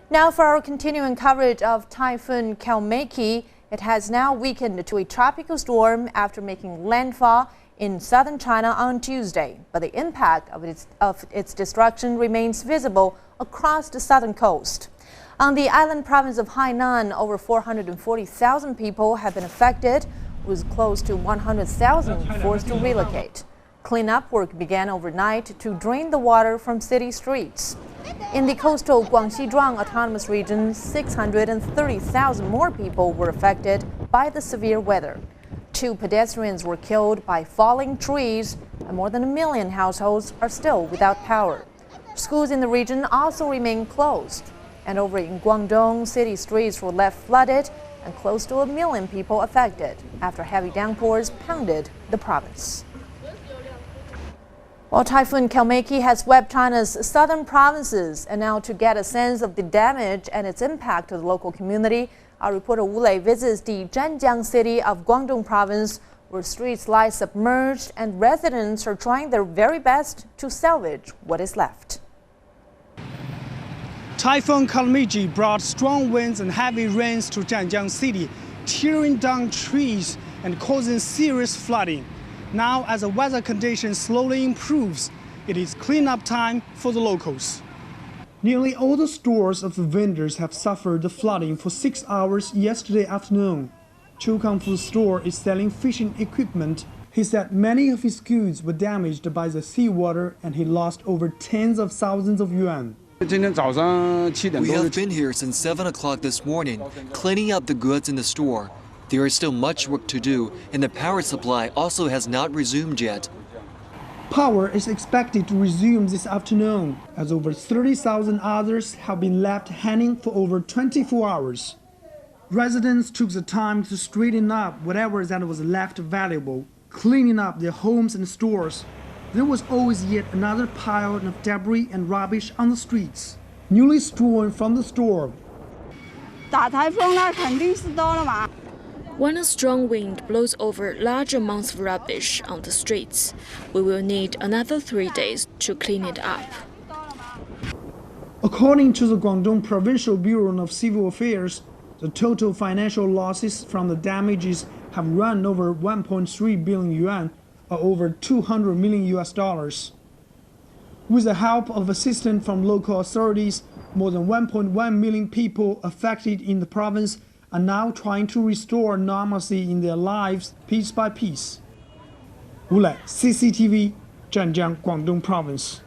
Now for our continuing coverage of Typhoon Kalmaegi. It has now weakened to a tropical storm after making landfall in southern China on Tuesday. But the impact of its destruction remains visible across the southern coast. On the island province of Hainan, over 440,000 people have been affected, with close to 100,000 forced to relocate. Cleanup work began overnight to drain the water from city streets. In the coastal Guangxi-Zhuang Autonomous Region, 630,000 more people were affected by the severe weather. 2 pedestrians were killed by falling trees, and more than 1 million households are still without power. Schools in the region also remain closed. And over in Guangdong, city streets were left flooded and close to 1 million people affected after heavy downpours pounded the province. Well, Typhoon Kalmaegi has swept China's southern provinces, and now to get a sense of the damage and its impact to the local community, our reporter Wu Lei visits the Zhanjiang city of Guangdong province, where streets lie submerged and residents are trying their very best to salvage what is left. Typhoon Kalmaegi brought strong winds and heavy rains to Zhanjiang city, tearing down trees and causing serious flooding. Now, as the weather conditions slowly improves, it is cleanup time for the locals. Nearly all the stores of the vendors have suffered the flooding for 6 hours yesterday afternoon. Chu Kangfu's store is selling fishing equipment. He said many of his goods were damaged by the seawater and he lost over tens of thousands of yuan. We have been here since 7 o'clock this morning, cleaning up the goods in the store. There is still much work to do, and the power supply also has not resumed yet. Power is expected to resume this afternoon, as over 30,000 others have been left hanging for over 24 hours. Residents took the time to straighten up whatever that was left valuable, cleaning up their homes and stores. There was always yet another pile of debris and rubbish on the streets, newly strewn from the storm. When a strong wind blows over large amounts of rubbish on the streets, we will need another 3 days to clean it up. According to the Guangdong Provincial Bureau of Civil Affairs, the total financial losses from the damages have run over 1.3 billion yuan, or over $200 million. With the help of assistance from local authorities, more than 1.1 million people affected in the province are now trying to restore normalcy in their lives piece by piece. Wu Lei, CCTV, Zhanjiang, Guangdong Province.